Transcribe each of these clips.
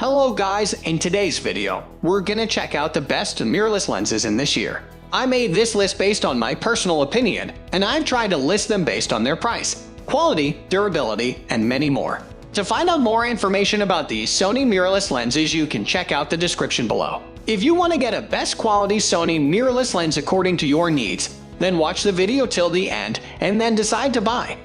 Hello guys, in today's video, we're gonna check out the best mirrorless lenses in this year. I made this list based on my personal opinion, and I've tried to list them based on their price, quality, durability, and many more. To find out more information about these Sony mirrorless lenses, you can check out the description below. If you want to get a best quality Sony mirrorless lens according to your needs, then watch the video till the end and then decide to buy.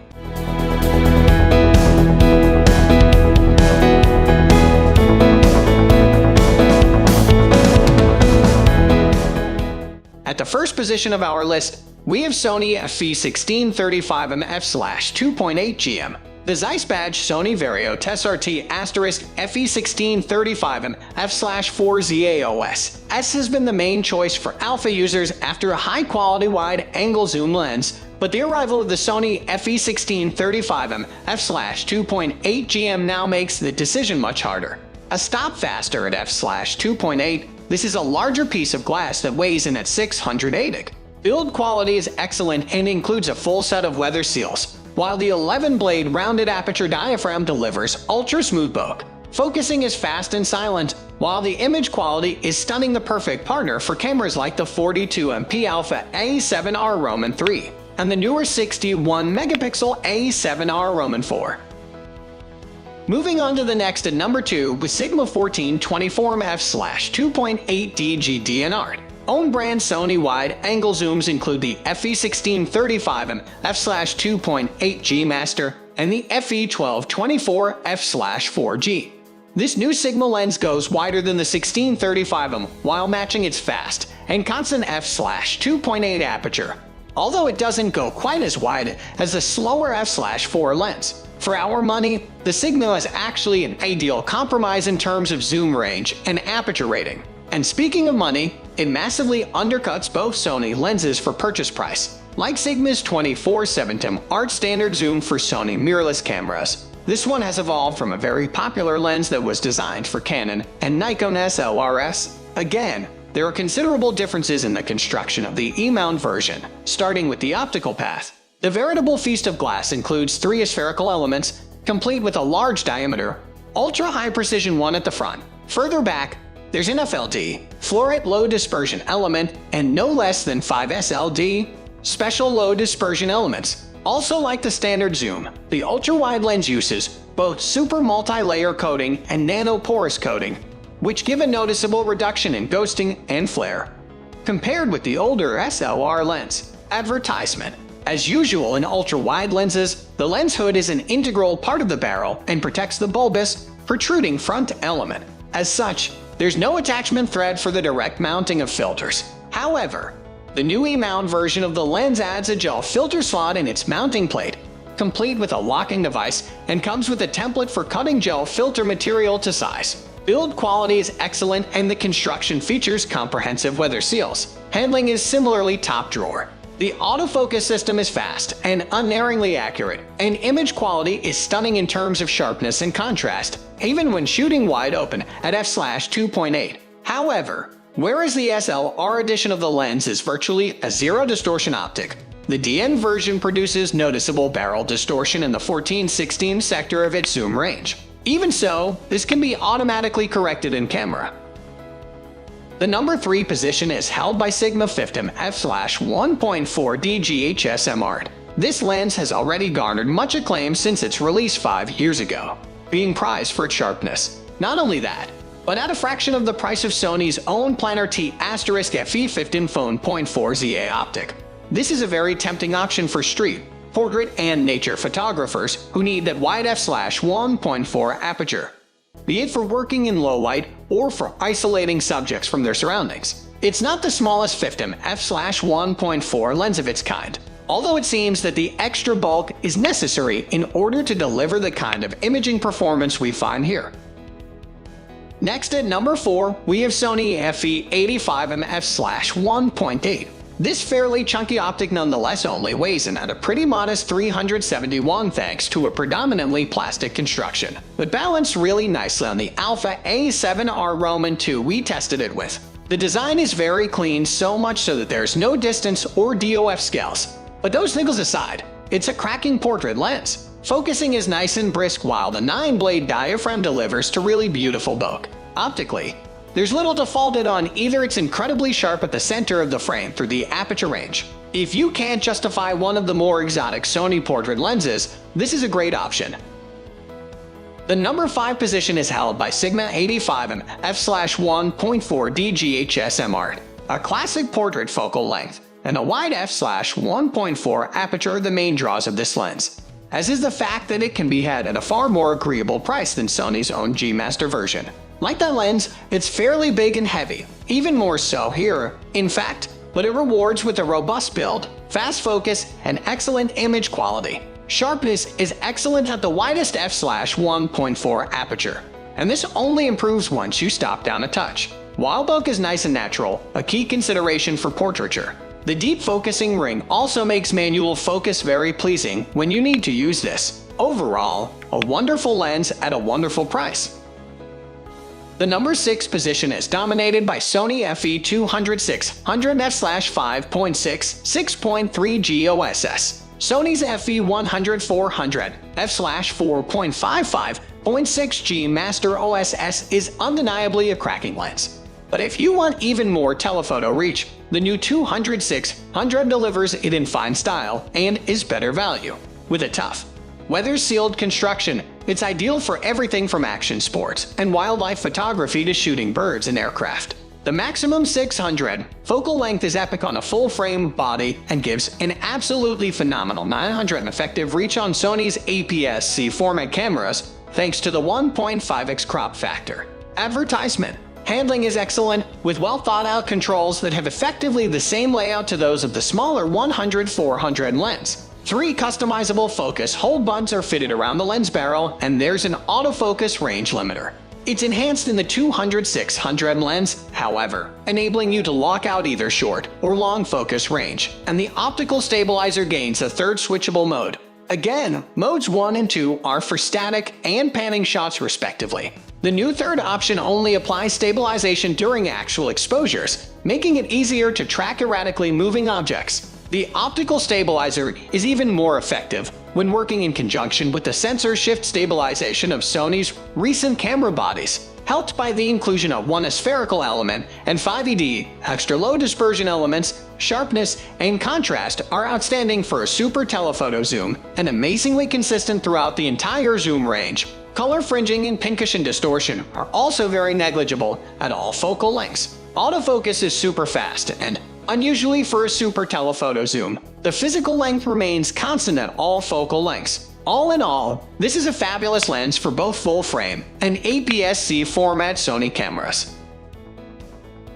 At the first position of our list, we have Sony FE 1635mm f/2.8 GM. The Zeiss badge Sony Vario TSRT FE 1635mm f/4 GAOS S has been the main choice for alpha users after a high-quality wide-angle zoom lens, but the arrival of the Sony FE 1635mm f/2.8 GM now makes the decision much harder. A stop faster at f/2.8, this is a larger piece of glass that weighs in at 680. Build quality is excellent and includes a full set of weather seals, while the 11-blade rounded aperture diaphragm delivers ultra-smooth bokeh. Focusing is fast and silent, while the image quality is stunning, the perfect partner for cameras like the 42MP Alpha A7R Roman 3 and the newer 61-megapixel A7R Roman 4. Moving on to the next at number 2 with Sigma 1424mm f/2.8 DG Art. Own brand Sony wide-angle zooms include the FE 1635mm f/2.8 G Master and the FE 1224 f/4G. This new Sigma lens goes wider than the 1635mm while matching its fast and constant f/2.8 aperture, although it doesn't go quite as wide as the slower f/4 lens. For our money, the Sigma is actually an ideal compromise in terms of zoom range and aperture rating. And speaking of money, it massively undercuts both Sony lenses for purchase price. Like Sigma's 24-70 Art standard zoom for Sony mirrorless cameras, this one has evolved from a very popular lens that was designed for Canon and Nikon SLRs. Again, there are considerable differences in the construction of the E-mount version, starting with the optical path. The veritable feast of glass includes 3 spherical elements, complete with a large diameter, ultra-high precision one at the front. Further back, there's an FLD, fluorite low dispersion element, and no less than 5 SLD, special low dispersion elements. Also like the standard zoom, the ultra-wide lens uses both super multi-layer coating and nano-porous coating, which give a noticeable reduction in ghosting and flare. Compared with the older SLR lens. Advertisement. As usual in ultra-wide lenses, the lens hood is an integral part of the barrel and protects the bulbous, protruding front element. As such, there's no attachment thread for the direct mounting of filters. However, the new E-mount version of the lens adds a gel filter slot in its mounting plate, complete with a locking device, and comes with a template for cutting gel filter material to size. Build quality is excellent and the construction features comprehensive weather seals. Handling is similarly top drawer. The autofocus system is fast and unerringly accurate, and image quality is stunning in terms of sharpness and contrast, even when shooting wide open at f/2.8. However, whereas the SLR edition of the lens is virtually a zero distortion optic, the DN version produces noticeable barrel distortion in the 14-16 sector of its zoom range. Even so, this can be automatically corrected in camera. The number 3 position is held by Sigma 50mm f/1.4 DG HSM Art. This lens has already garnered much acclaim since its release 5 years ago, being prized for its sharpness. Not only that, but at a fraction of the price of Sony's own Planar T *FE 15.4 ZA optic. This is a very tempting option for street, portrait, and nature photographers who need that wide f/1.4 aperture, be it for working in low light or for isolating subjects from their surroundings. It's not the smallest 50mm f/1.4 lens of its kind, although it seems that the extra bulk is necessary in order to deliver the kind of imaging performance we find here. Next at number 4, we have Sony FE 85mm f/1.8. This fairly chunky optic nonetheless only weighs in at a pretty modest 371 thanks to a predominantly plastic construction, but balanced really nicely on the Alpha A7R Roman 2 we tested it with. The design is very clean, so much so that there's no distance or DOF scales. But those niggles aside, it's a cracking portrait lens. Focusing is nice and brisk while the 9-blade diaphragm delivers to really beautiful bokeh. Optically, there's little to fault it on either. It's incredibly sharp at the center of the frame through the aperture range. If you can't justify one of the more exotic Sony portrait lenses, this is a great option. The number 5 position is held by Sigma 85mm f/1.4 DG HSM Art. A classic portrait focal length and a wide f/1.4 aperture are the main draws of this lens, as is the fact that it can be had at a far more agreeable price than Sony's own G Master version. Like that lens, it's fairly big and heavy, even more so here, in fact, but it rewards with a robust build, fast focus, and excellent image quality. Sharpness is excellent at the widest f/1.4 aperture, and this only improves once you stop down a touch. While bokeh is nice and natural, a key consideration for portraiture, the deep focusing ring also makes manual focus very pleasing when you need to use this. Overall, a wonderful lens at a wonderful price. The number 6 position is dominated by Sony FE 200-600 f/5.6 6.3 G OSS. Sony's FE 100-400 f/4.55.6 G Master OSS is undeniably a cracking lens. But if you want even more telephoto reach, the new 200-600 delivers it in fine style and is better value. With a tough, weather-sealed construction, it's ideal for everything from action sports and wildlife photography to shooting birds and aircraft. The maximum 600 focal length is epic on a full-frame body and gives an absolutely phenomenal 900 effective reach on Sony's APS-C format cameras thanks to the 1.5x crop factor. Advertisement handling is excellent, with well-thought-out controls that have effectively the same layout to those of the smaller 100-400 lens. 3 customizable focus hold buttons are fitted around the lens barrel, and there's an autofocus range limiter. It's enhanced in the 200-600 lens, however, enabling you to lock out either short or long focus range, and the optical stabilizer gains a third switchable mode. Again, modes 1 and 2 are for static and panning shots respectively. The new third option only applies stabilization during actual exposures, making it easier to track erratically moving objects. The optical stabilizer is even more effective when working in conjunction with the sensor shift stabilization of Sony's recent camera bodies, helped by the inclusion of one spherical element and 5 ED. Extra low dispersion elements, sharpness, and contrast are outstanding for a super telephoto zoom and amazingly consistent throughout the entire zoom range. Color fringing and pincushion distortion are also very negligible at all focal lengths. Autofocus is super fast and, unusually for a super telephoto zoom, the physical length remains constant at all focal lengths. All in all, this is a fabulous lens for both full-frame and APS-C format Sony cameras.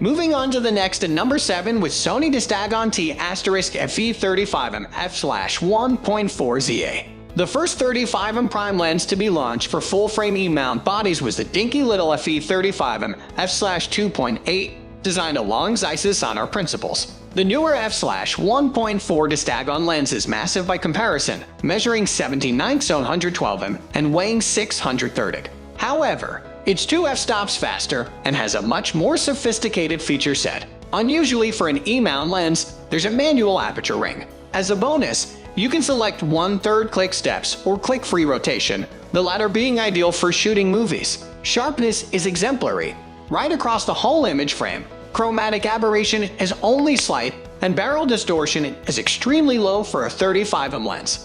Moving on to the next at number 7 with Sony Distagon T FE 35mm f/1.4 ZA. The first 35mm prime lens to be launched for full-frame E-mount bodies was the dinky little FE 35mm f/2.8, designed along Zeiss's Sonor principles. The newer f/1.4 Distagon lens is massive by comparison, measuring 17/9 and weighing 630. However, it's 2 f-stops faster and has a much more sophisticated feature set. Unusually for an E-mount lens, there's a manual aperture ring. As a bonus, you can select 1/3 click steps or click-free rotation, the latter being ideal for shooting movies. Sharpness is exemplary, right across the whole image frame. Chromatic aberration is only slight, and barrel distortion is extremely low for a 35mm lens.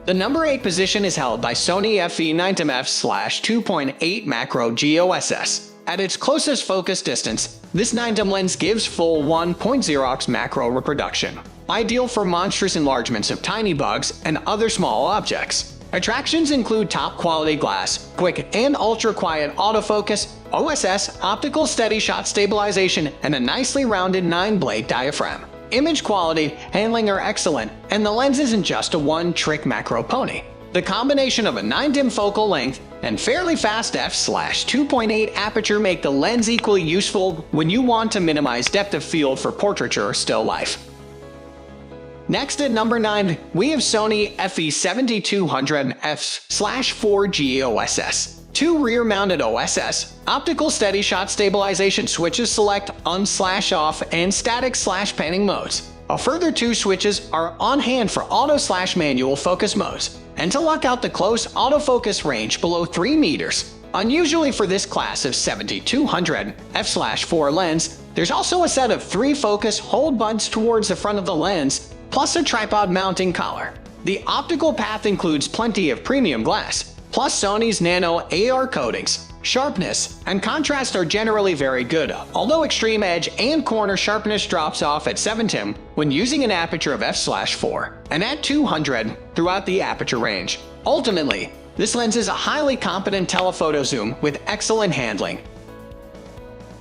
The number 8 position is held by Sony FE 90mm f/2.8 Macro G OSS. At its closest focus distance, this 9mm lens gives full 1.0x macro reproduction, ideal for monstrous enlargements of tiny bugs and other small objects. Attractions include top-quality glass, quick and ultra-quiet autofocus, OSS, optical steady shot stabilization, and a nicely rounded 9-blade diaphragm. Image quality, handling are excellent, and the lens isn't just a one-trick macro pony. The combination of a 9mm focal length and fairly fast f/2.8 aperture make the lens equally useful when you want to minimize depth of field for portraiture or still life. Next at number 9, we have Sony FE 7200 f/4 G OSS. 2 rear-mounted OSS, optical steady shot stabilization switches select on/off and static/panning modes. A further 2 switches are on hand for auto/manual focus modes, and to lock out the close autofocus range below 3 meters. Unusually for this class of 7200 f/4 lens, there's also a set of 3 focus hold buttons towards the front of the lens, plus a tripod mounting collar. The optical path includes plenty of premium glass, plus Sony's nano AR coatings. Sharpness and contrast are generally very good, although extreme edge and corner sharpness drops off at 7 when using an aperture of f/4 and at 200 throughout the aperture range. Ultimately, this lens is a highly competent telephoto zoom with excellent handling.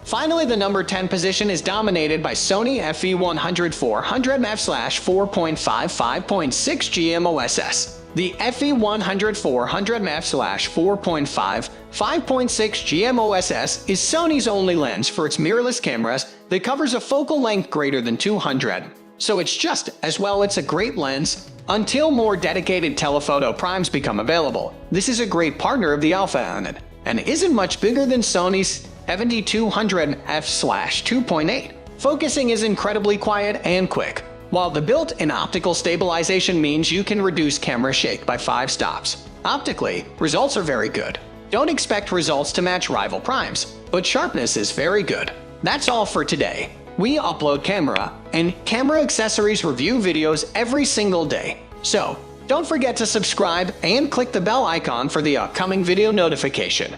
Finally, the number 10 position is dominated by Sony FE 100-400 f/4.5 5.6 GM OSS. The FE 100-400 f/4.5 5.6 GM OSS is Sony's only lens for its mirrorless cameras that covers a focal length greater than 200. So it's just as well it's a great lens. Until more dedicated telephoto primes become available, this is a great partner of the Alpha unit, and isn't much bigger than Sony's 7200 f/2.8. Focusing is incredibly quiet and quick, while the built-in optical stabilization means you can reduce camera shake by 5 stops. Optically, results are very good. Don't expect results to match rival primes, but sharpness is very good. That's all for today. We upload camera and camera accessories review videos every single day, so don't forget to subscribe and click the bell icon for the upcoming video notification.